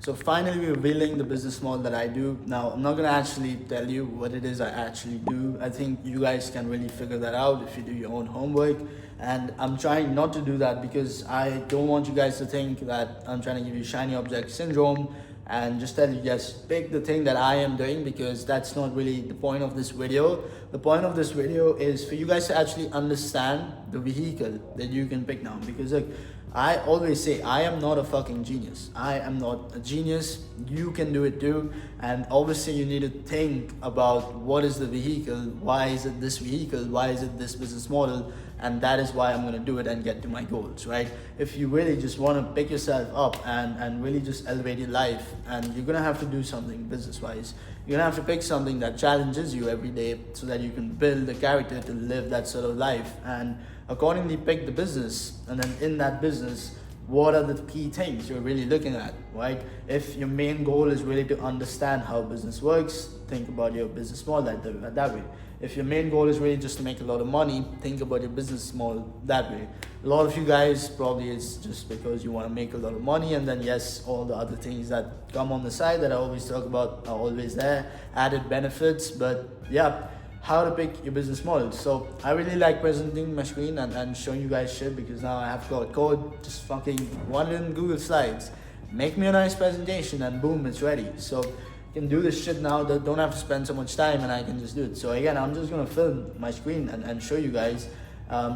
So finally revealing the business model that I do. Now, I'm not gonna actually tell you what it is I actually do. I think you guys can really figure that out if you do your own homework. And I'm trying not to do that because I don't want you guys to think that I'm trying to give you shiny object syndrome and just tell you, yes, pick the thing that I am doing, because that's not really the point of this video. The point of this video is for you guys to actually understand the vehicle that you can pick now. Because look, I always say I am not a fucking genius. I am not a genius. You can do it too. And obviously you need to think about what is the vehicle, why is it this vehicle, why is it this business model, and that is why I'm going to do it and get to my goals, right? If you really just want to pick yourself up and really just elevate your life, and you're going to have to do something business wise, you're going to have to pick something that challenges you every day so that you can build the character to live that sort of life, and accordingly pick the business. And then in that business, what are the key things you're really looking at, right? If your main goal is really to understand how business works, think about your business model that way. If your main goal is really just to make a lot of money, think about your business model that way. A lot of you guys probably it's just because you want to make a lot of money, and then yes, all the other things that come on the side that I always talk about are always there, added benefits. But yeah, how to pick your business model. So I really like presenting my screen and showing you guys shit, because now I have got code, just fucking run it in Google Slides, make me a nice presentation, and boom, it's ready. So you can do this shit now, that don't have to spend so much time, and I can just do it. So again, I'm just gonna film my screen and show you guys,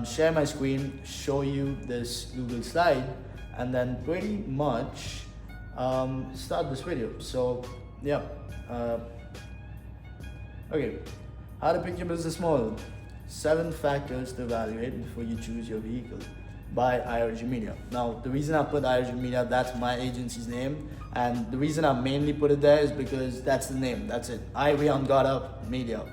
share my screen, show you this Google slide, and then pretty much start this video. So yeah, okay. How to pick your business model. 7 factors to evaluate before you choose your vehicle, by IRG Media. Now, the reason I put IRG Media, that's my agency's name. And the reason I mainly put it there is because that's the name, that's it. Irion Got Up Media.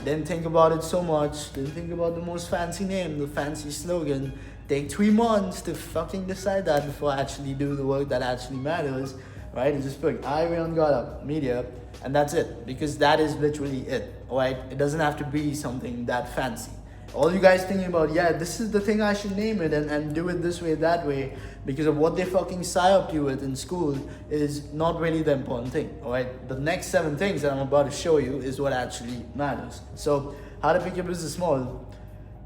Didn't think about it so much, didn't think about the most fancy name, the fancy slogan. Take 3 months to fucking decide that before I actually do the work that actually matters, right? Just put Irion Got Up Media, and that's it, because that is literally it, right? It doesn't have to be something that fancy. All you guys thinking about, yeah, this is the thing I should name it and do it this way, that way, because of what they fucking psyop you with in school is not really the important thing, alright? The next 7 things that I'm about to show you is what actually matters. So, how to pick your business model.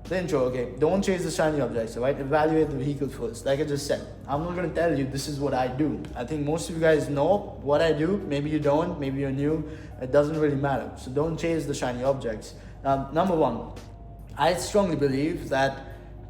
The intro, okay, don't chase the shiny objects, alright? Evaluate the vehicle first. Like I just said, I'm not gonna tell you this is what I do. I think most of you guys know what I do. Maybe you don't, maybe you're new. It doesn't really matter. So don't chase the shiny objects. Number 1, I strongly believe that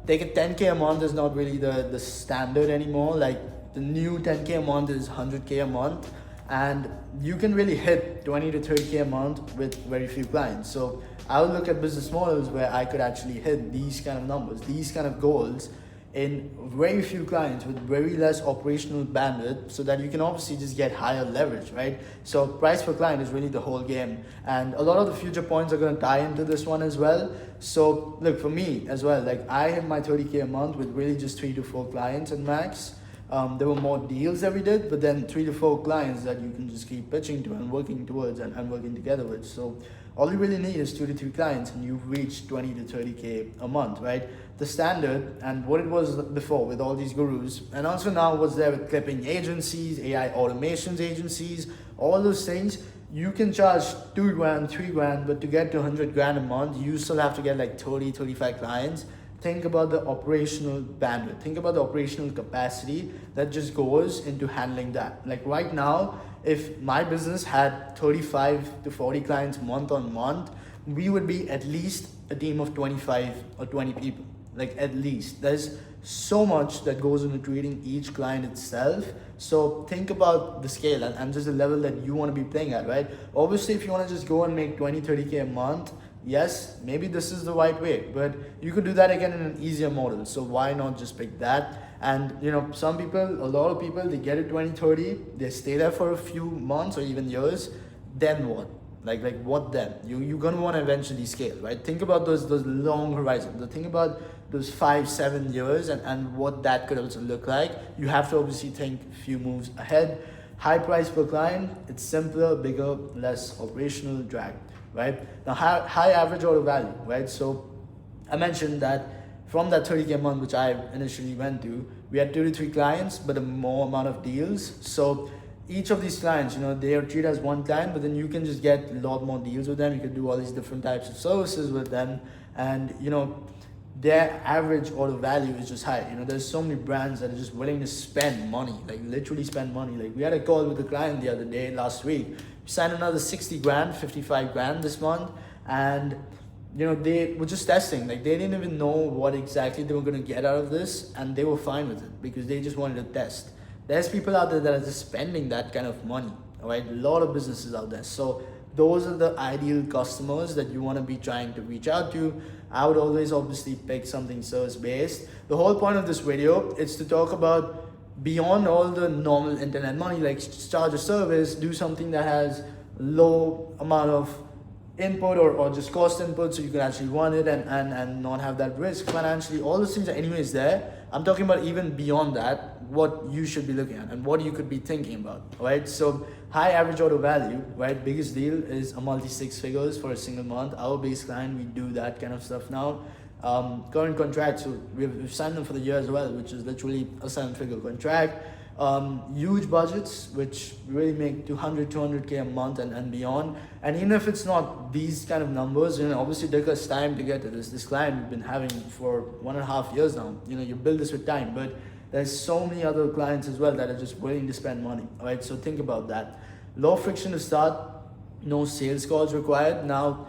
take a 10K a month is not really the standard anymore. Like the new 10K a month is 100K a month, and you can really hit 20 to 30K a month with very few clients. So I would look at business models where I could actually hit these kind of numbers, these kind of goals in very few clients with very less operational bandwidth, so that you can obviously just get higher leverage, right? So price per client is really the whole game, and a lot of the future points are going to tie into this one as well. So look, for me as well, like I hit my 30K a month with really just 3 to 4 clients at max. There were more deals that we did, but then 3 to 4 clients that you can just keep pitching to and working towards and working together with. So all you really need is 2 to 3 clients, and you've reached 20 to 30K a month, right? The standard, and what it was before with all these gurus, and also now what's there with clipping agencies, AI automations agencies, all those things. You can charge 2 grand, 3 grand, but to get to 100 grand a month, you still have to get like 30, 35 clients. Think about the operational bandwidth. Think about the operational capacity that just goes into handling that. Like right now, if my business had 35 to 40 clients month on month, we would be at least a team of 25 or 20 people. Like at least. There's so much that goes into treating each client itself. So think about the scale and just the level that you want to be playing at, right? Obviously, if you want to just go and make 20, 30K a month, yes, maybe this is the right way, but you could do that again in an easier model. So why not just pick that? And you know, some people, a lot of people, they get it 20, 30, they stay there for a few months or even years. Then what? Like what then? You're gonna want to eventually scale, right? Think about those long horizons. Think about those 5-7 years and what that could also look like. You have to obviously think a few moves ahead. High price per client, it's simpler, bigger, less operational drag, right? Now high average order value, right? So I mentioned that from that 30K a month, which I initially went to, we had 2 to 3 clients, but a more amount of deals. So each of these clients, they are treated as one client, but then you can just get a lot more deals with them. You can do all these different types of services with them, and their average order value is just high. There's so many brands that are just willing to spend money, like literally spend money. Like we had a call with a client the other day, last week. We signed another 60 grand, 55 grand this month, and they were just testing. Like they didn't even know what exactly they were going to get out of this, and they were fine with it because they just wanted to test. There's people out there that are just spending that kind of money, all right? A lot of businesses out there. So those are the ideal customers that you want to be trying to reach out to. I would always obviously pick something service based. The whole point of this video is to talk about beyond all the normal internet money, like charge a service, do something that has low amount of input or just cost input so you can actually run it and not have that risk financially. All those things are anyways there. I'm talking about even beyond that, what you should be looking at and what you could be thinking about, right? So high average order value, right? Biggest deal is a multi 6 figures for a single month. Our base client, we do that kind of stuff now. Current contract, so we've signed them for the year as well, which is literally a 7-figure contract. Huge budgets, which really make 200K a month and beyond. And even if it's not these kind of numbers, obviously it took us time to get to this client we've been having for 1.5 years now. You build this with time, but there's so many other clients as well that are just willing to spend money, right? So think about that. Low friction to start, no sales calls required. Now,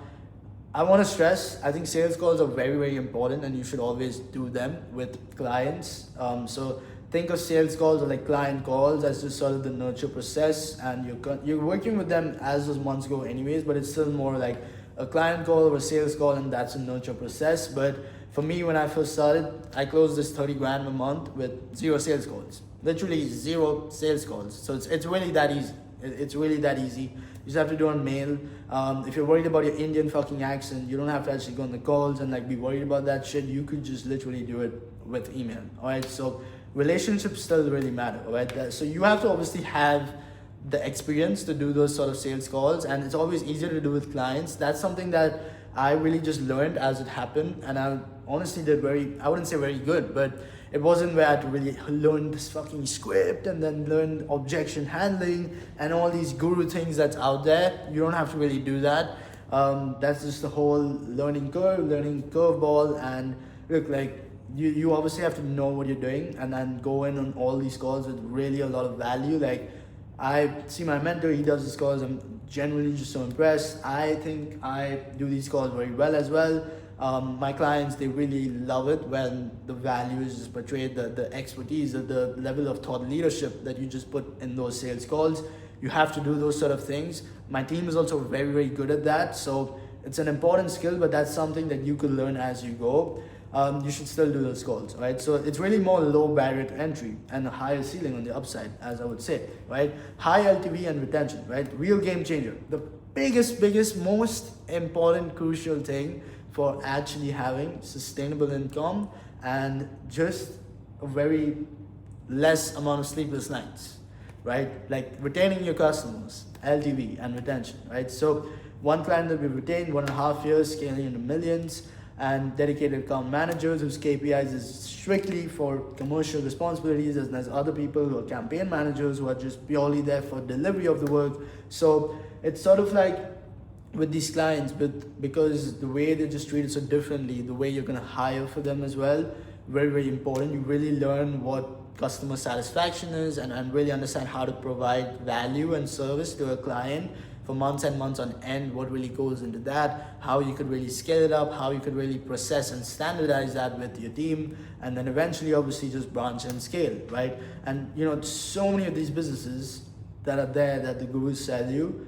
I want to stress, I think sales calls are very, very important, and you should always do them with clients. So think of sales calls or like client calls as just sort of the nurture process, and you're working with them as those months go anyways, but it's still more like a client call or a sales call, and that's a nurture process. But for me, when I first started, I closed this 30 grand a month with 0 sales calls, literally 0 sales calls. So it's really that easy. It's really that easy. You just have to do it on mail. If you're worried about your Indian fucking accent, you don't have to actually go on the calls and like be worried about that shit. You could just literally do it with email. All right. So relationships still really matter. All right. So you have to obviously have the experience to do those sort of sales calls, and it's always easier to do with clients. That's something that I really just learned as it happened, and I honestly did I wouldn't say very good, but it wasn't where I had to really learn this fucking script and then learn objection handling and all these guru things that's out there. You don't have to really do that. That's just the whole learning curveball. And look, like you obviously have to know what you're doing and then go in on all these calls with really a lot of value. Like I see my mentor, he does these calls. I'm genuinely just so impressed. I think I do these calls very well as well. My clients, they really love it when the value is just portrayed, the expertise, the level of thought leadership that you just put in those sales calls. You have to do those sort of things. My team is also very, very good at that. So it's an important skill, but that's something that you could learn as you go. You should still do those calls, right? So it's really more low barrier to entry and a higher ceiling on the upside, as I would say, right? High LTV and retention, right? Real game changer. The biggest, most important, crucial thing for actually having sustainable income and just a very less amount of sleepless nights, right? Like retaining your customers, LTV and retention, right? So one client that we retained 1.5 years, scaling into millions, and dedicated account managers whose KPIs is strictly for commercial responsibilities, and there's other people who are campaign managers who are just purely there for delivery of the work. So it's sort of like with these clients, but because the way they're just treated so differently, the way you're gonna hire for them as well, very, very important. You really learn what customer satisfaction is and really understand how to provide value and service to a client for months and months on end, what really goes into that, how you could really scale it up, how you could really process and standardize that with your team, and then eventually obviously just branch and scale, right? And so many of these businesses that are there that the gurus sell you,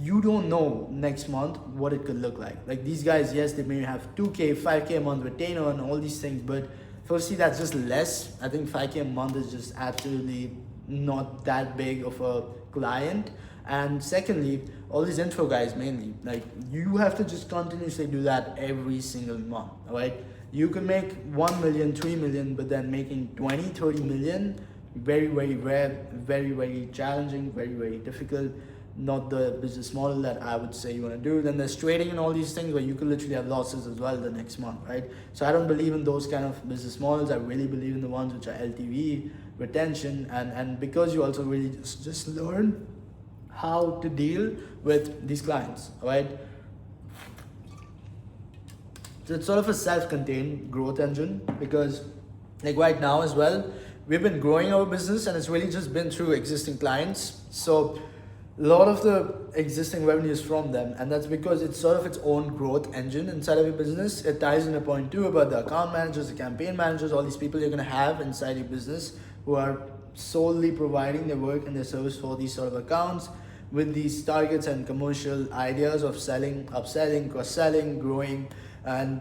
you don't know next month what it could look like. Like these guys, yes, they may have 2K, 5K a month retainer and all these things, but firstly, that's just less. I think 5K a month is just absolutely not that big of a client. And secondly, all these intro guys mainly, like you have to just continuously do that every single month, all right? You can make 1 million, 3 million, but then making 20, 30 million, very, very rare, very, very challenging, very, very difficult. not the business model that I would say you want to do. Then there's trading and all these things where you could literally have losses as well the next month, right? So I don't believe in those kind of business models. I really believe in the ones which are LTV, retention, and because you also really just learn how to deal with these clients, right? So it's sort of a self-contained growth engine, because like right now as well, we've been growing our business and it's really just been through existing clients. So a lot of the existing revenue is from them, and that's because it's sort of its own growth engine inside of your business. It ties into point two about the account managers, the campaign managers, all these people you're going to have inside your business who are solely providing their work and their service for these sort of accounts with these targets and commercial ideas of selling, upselling, cross-selling, growing. And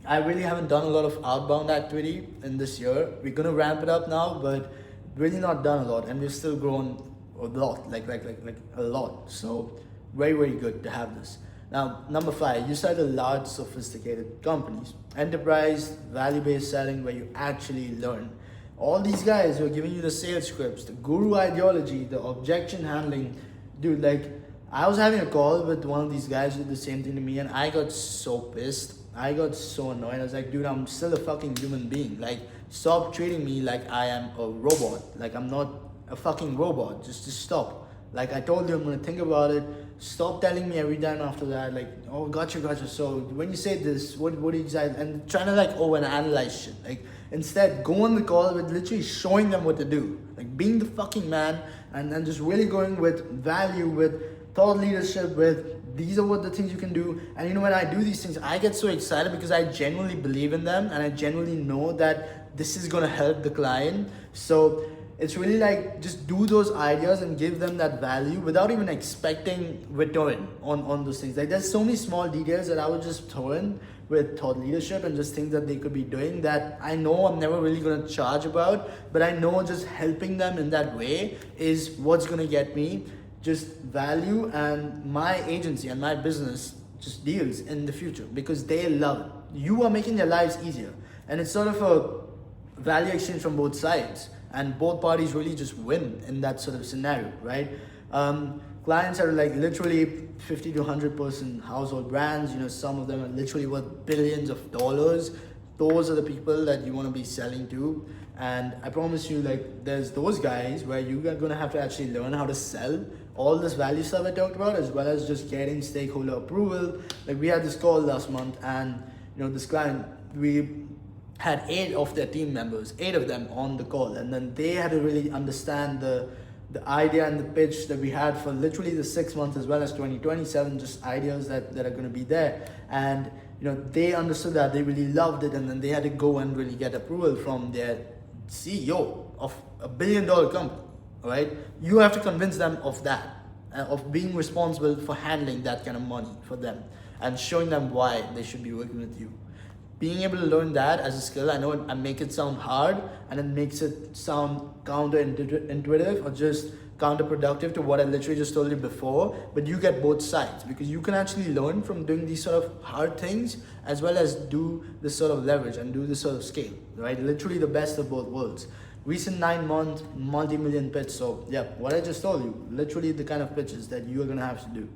I really haven't done a lot of outbound activity in this year. We're going to ramp it up now, but really not done a lot, and we've still grown a lot, like a lot. So very, very good to have this. Now, number 5, you sell to large, sophisticated companies. Enterprise, value-based selling, where you actually learn. All these guys who are giving you the sales scripts, the guru ideology, the objection handling, dude, like I was having a call with one of these guys who did the same thing to me, and I got so pissed. I got so annoyed. I was like, dude, I'm still a fucking human being. Like, stop treating me like I am a robot. Like, I'm not a fucking robot. Just stop. Like, I told you I'm gonna think about it. Stop telling me every time after that, like, oh, gotcha. So when you say this, what exactly? And trying to like overanalyze shit. Like, instead, go on the call with literally showing them what to do. Like, being the fucking man, and just really going with value, with thought leadership, with these are what the things you can do. And when I do these things, I get so excited because I genuinely believe in them, and I genuinely know that this is gonna help the client. So it's really like just do those ideas and give them that value without even expecting return on those things. Like, there's so many small details that I would just throw in with thought leadership and just things that they could be doing that I know I'm never really going to charge about, but I know just helping them in that way is what's going to get me just value, and my agency and my business just deals in the future because they love it. You are making their lives easier, and it's sort of a value exchange from both sides, and both parties really just win in that sort of scenario, right? Clients are like literally 50 to 100 person household brands. Some of them are literally worth billions of dollars. Those are the people that you want to be selling to. And I promise you, like, there's those guys where you are going to have to actually learn how to sell all this value stuff I talked about, as well as just getting stakeholder approval. Like, we had this call last month, and this client, we had 8 of their team members, 8 of them on the call, and then they had to really understand the idea and the pitch that we had for literally the 6 months as well as 2027, just ideas that are going to be there. And they understood that, they really loved it, and then they had to go and really get approval from their CEO of $1 billion company. All right, you have to convince them of that, of being responsible for handling that kind of money for them, and showing them why they should be working with you. Being able to learn that as a skill, I know I make it sound hard, and it makes it sound counterintuitive or just counterproductive to what I literally just told you before, but you get both sides, because you can actually learn from doing these sort of hard things as well as do this sort of leverage and do this sort of scale, right? Literally the best of both worlds. Recent 9-month multi-million pitch. So yeah, what I just told you, literally the kind of pitches that you are gonna have to do.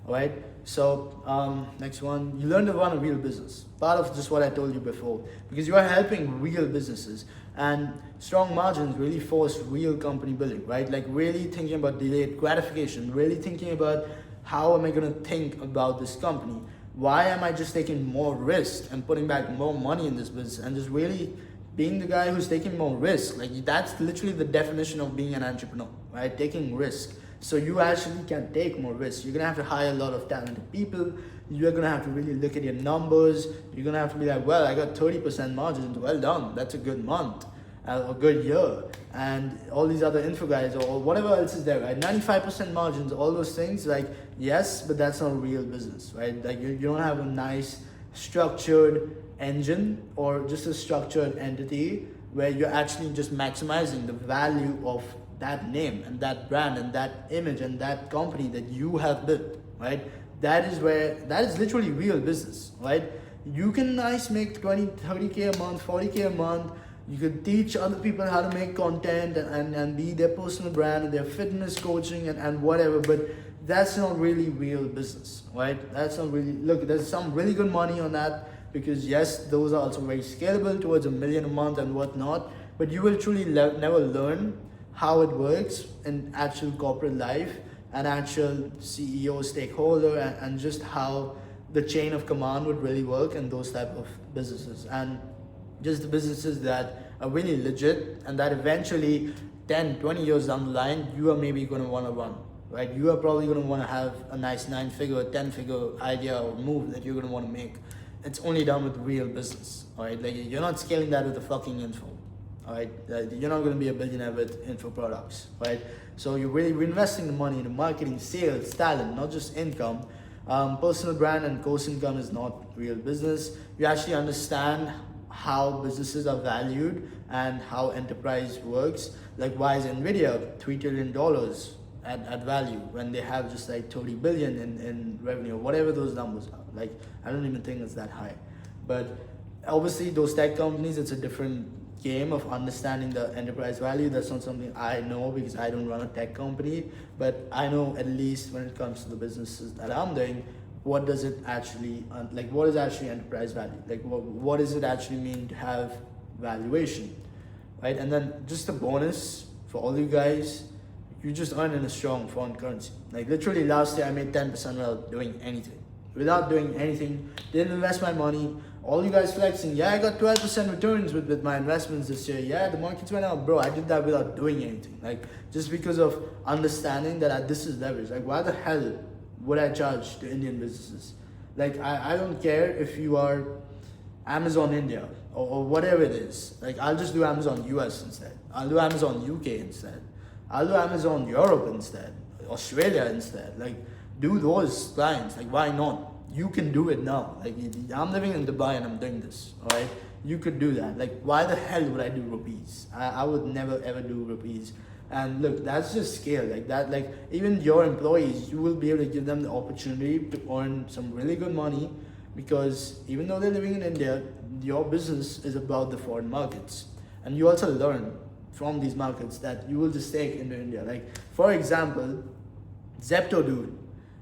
All right. So next one, you learn to run a real business. Part of just what I told you before, because you are helping real businesses, and strong margins really force real company building, right? Like really thinking about delayed gratification, really thinking about how am I gonna think about this company? Why am I just taking more risk and putting back more money in this business, and just really being the guy who's taking more risk? Like, that's literally the definition of being an entrepreneur, right? Taking risk. So you actually can take more risks. You're gonna have to hire a lot of talented people. You're gonna have to really look at your numbers. You're gonna have to be like, well, I got 30% margins. Well done. That's a good month, a good year. And all these other info guys or whatever else is there, right? 95% margins, all those things, like, yes, but that's not a real business, right? Like, you don't have a nice structured engine or just a structured entity where you're actually just maximizing the value of that name and that brand and that image and that company that you have built, right? That is literally real business, right? You can make 20, 30K a month, 40K a month. You could teach other people how to make content and be their personal brand and their fitness coaching and whatever, but that's not really real business, right? That's not really, look, there's some really good money on that because yes, those are also very scalable towards $1 million a month and whatnot, but you will truly never learn how it works in actual corporate life and actual CEO stakeholder and just how the chain of command would really work in those type of businesses. And just the businesses that are really legit and that eventually 10, 20 years down the line, you are maybe going to want to run, right? You are probably going to want to have a nice 9-figure, 10-figure idea or move that you're going to want to make. It's only done with real business, all right? Like you're not scaling that with a fucking info, all right? You're not going to be a billionaire with info products, right? So you're really reinvesting the money into marketing, sales, talent, not just income. Personal brand and course income is not real business. You actually understand how businesses are valued and how enterprise works. Like why is Nvidia $3 trillion at value when they have just like 30 billion in revenue, whatever those numbers are. Like I don't even think it's that high. But obviously those tech companies, it's a different game of understanding the enterprise value. That's not something I know because I don't run a tech company, but I know at least when it comes to the businesses that I'm doing, what does it actually, like what is actually enterprise value? Like what does it actually mean to have valuation, right? And then just a bonus for all you guys, you just earn in a strong foreign currency. Like literally last year I made 10% without doing anything. Didn't invest my money. All you guys flexing, yeah, I got 12% returns with my investments this year. Yeah, the markets went up, bro. I did that without doing anything. Like just because of understanding that this is leverage. Like why the hell would I charge to Indian businesses? Like I don't care if you are Amazon India or whatever it is. Like I'll just do Amazon US instead. I'll do Amazon UK instead. I'll do Amazon Europe instead. Australia instead. Like do those clients. Like why not? You can do it now. Like I'm living in Dubai and I'm doing this, all right? You could do that. Like why the hell would I do rupees? I would never ever do rupees. And look, that's just scale. Like that, like even your employees, you will be able to give them the opportunity to earn some really good money because even though they're living in India, your business is about the foreign markets. And you also learn from these markets that you will just take into India. Like for example, Zepto dude.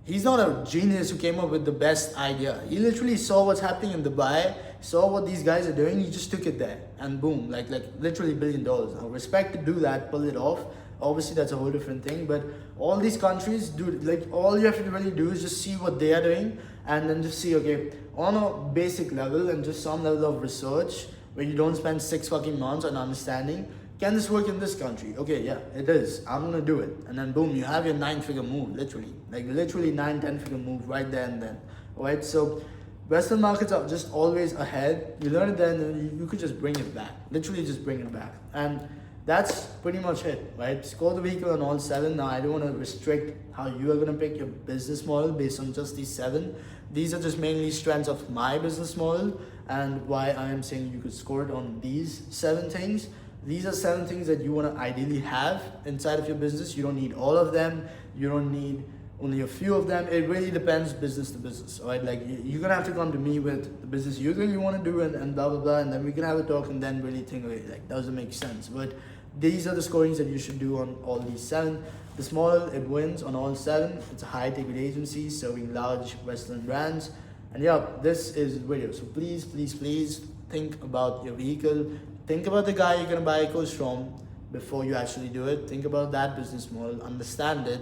He's not a genius who came up with the best idea. He literally saw what's happening in Dubai, saw what these guys are doing, he just took it there and boom, like literally $1 billion. Now respect to do that, pull it off. Obviously that's a whole different thing, but all these countries, dude, like all you have to really do is just see what they are doing and then just see, okay, on a basic level and just some level of research where you don't spend 6 fucking months on understanding, can this work in this country? Okay, yeah, it is. I'm gonna do it. And then boom, you have your 9-figure move, literally. Like literally 9-10-figure move right there and then. Alright, so Western markets are just always ahead. You learn it then and you could just bring it back. Literally just bring it back. And that's pretty much it, right? Score the vehicle on all 7. Now I don't want to restrict how you are gonna pick your business model based on just these 7. These are just mainly strengths of my business model and why I am saying you could score it on these 7 things. These are 7 things that you want to ideally have inside of your business. You don't need all of them. You don't need only a few of them. It really depends business to business, all right? Like you're going to have to come to me with the business you really want to do and blah, blah, blah. And then we can have a talk and then really think, okay, like does it make sense? But these are the scorings that you should do on all these 7. The small, it wins on all 7. It's a high ticket agency serving large Western brands. And yeah, this is the video. So please, please, please think about your vehicle. Think about the guy you're going to buy a course from before you actually do it. Think about that business model, understand it,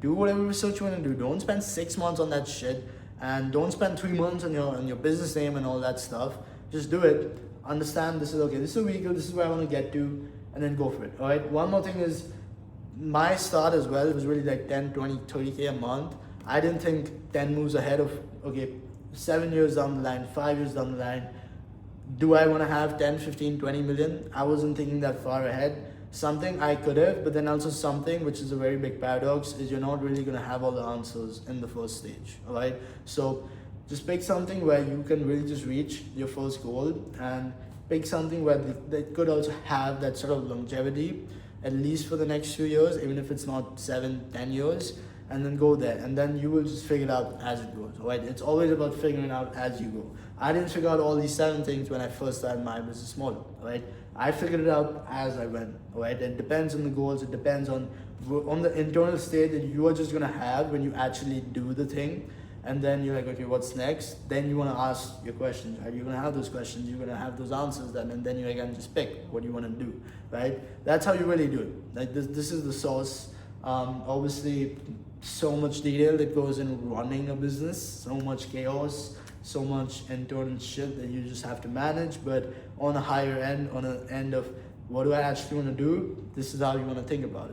do whatever research you want to do. Don't spend 6 months on that shit and don't spend 3 months on your business name and all that stuff. Just do it. Understand this is okay. This is a vehicle. This is where I want to get to and then go for it. All right. One more thing is my start as well. It was really like 10, 20, 30K a month. I didn't think 10 moves ahead of, okay, 7 years down the line, 5 years down the line. Do I want to have 10, 15, 20 million? I wasn't thinking that far ahead. Something I could have, but then also something, which is a very big paradox, is you're not really going to have all the answers in the first stage, all right? So just pick something where you can really just reach your first goal and pick something where that could also have that sort of longevity at least for the next few years, even if it's not 7, 10 years, and then go there, and then you will just figure it out as it goes. Right? It's always about figuring it out as you go. I didn't figure out all these 7 things when I first started my business model. Right? I figured it out as I went. Right? It depends on the goals. It depends on the internal state that you are just gonna have when you actually do the thing. And then you're like, okay, what's next? Then you want to ask your questions, right? You're going to have those questions, you're going to have those answers then, and then you're going to just pick what you want to do, right? That's how you really do it. Like this is the sauce. Obviously, so much detail that goes in running a business, so much chaos, so much internal shit that you just have to manage. But on a higher end, on an end of what do I actually want to do, this is how you want to think about it.